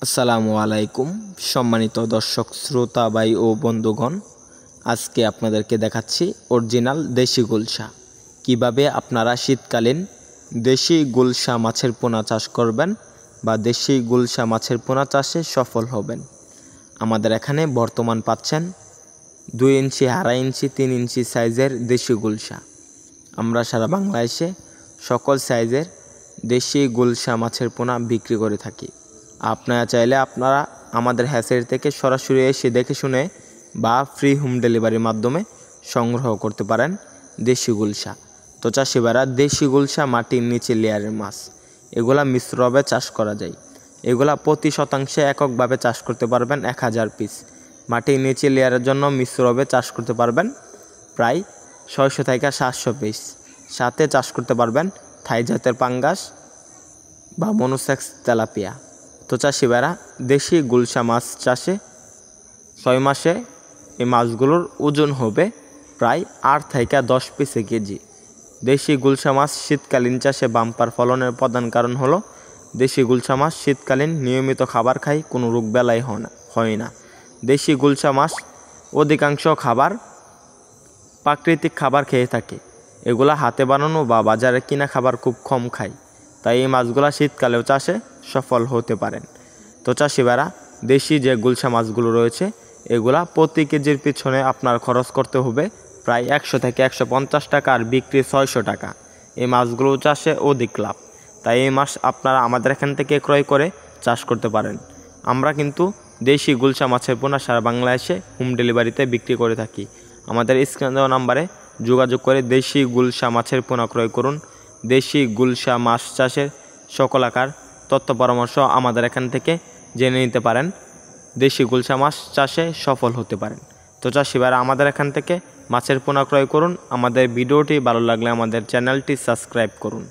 আসসালামু আলাইকুম সম্মানিত দর্শক শ্রোতা ভাই ও বন্ধুগণ, আজকে আপনাদেরকে দেখাচ্ছি অরিজিনাল দেশি গুলশা। কিভাবে আপনারা শীতকালীন দেশি গুলশা মাছের পোনা চাষ করবেন বা দেশি গুলশা মাছের পোনা চাষে সফল হবেন। আমাদের এখানে বর্তমান পাচ্ছেন 2 ইঞ্চি, 2.5 ইঞ্চি, 3 ইঞ্চি সাইজের দেশি গুলশা। আমরা সারা বাংলাদেশে সকল সাইজের দেশি গুলশা মাছের পোনা বিক্রি করে থাকি। আপনারা চাইলে আমাদের হ্যাচারি থেকে সরাসরি এসে দেখে শুনে বা ফ্রি হোম ডেলিভারির মাধ্যমে সংগ্রহ করতে পারেন দেশি গুলশা। তো চাষি ভাইরা, দেশি গুলশা মাটির নিচে লেয়ারের মাছ, এগুলা মিশ্রভাবে চাষ করা যায়। এগুলা প্রতি শতাংশে এককভাবে চাষ করতে পারবেন 1000 পিস। মাটির নিচে লেয়ারের জন্য মিশ্রভাবে চাষ করতে পারবেন প্রায় 600 থেকে 700 পিস। সাথে চাষ করতে পারবেন থাই জাতের পাঙ্গাস বা মনোসেক্স তেলাপিয়া। তো চাষি ভাইরা, দেশি গুলশা মাছ চাষে 6 মাসে এই মাছগুলোর ওজন হবে প্রায় 8 থেকে 10 পিসে কেজি। দেশি গুলশা মাছ শীতকালীন চাষে বাম্পার ফলনের প্রধান কারণ হলো দেশি গুলশা মাছ শীতকালীন নিয়মিত খাবার খায়, কোনো রোগবালাই হয় না। দেশি গুলশা মাছ অধিকাংশ প্রাকৃতিক খাবার খেয়ে থাকে। এগুলা হাতে বানানো বা বাজারে কিনা খাবার খুব কম খায়, তাই এই মাছগুলা শীতকালেও চাষে সফল হতে পারেন। তো চাষি ভাইরা, দেশি যে গুলশা মাছগুলো রয়েছে এগুলা প্রতি কেজির পিছনে আপনার খরচ করতে হবে প্রায় 100 থেকে 150 টাকা, আর বিক্রি 600 টাকা। এই মাছগুলো চাষে অধিক লাভ, তাই এই মাছ আপনারা আমাদের এখান থেকে ক্রয় করে চাষ করতে পারেন। আমরা কিন্তু দেশি গুলশা মাছের পোনা সারা বাংলাদেশে হোম ডেলিভারিতে বিক্রি করে থাকি। আমাদের স্ক্রিনে দেওয়া নাম্বারে যোগাযোগ করে দেশি গুলশা মাছের পোনা ক্রয় করুন। দেশি গুলশা মাছ চাষের সকল আকার তথ্য পরামর্শ আমাদের এখান থেকে জেনে নিতে পারেন। দেশি গুলশা মাছ চাষে সফল হতে পারেন। তো চাষি ভাইরা, আমাদের এখান থেকে মাছের পোনা ক্রয় করুন। আমাদের ভিডিওটি ভালো লাগলে আমাদের চ্যানেলটি সাবস্ক্রাইব করুন।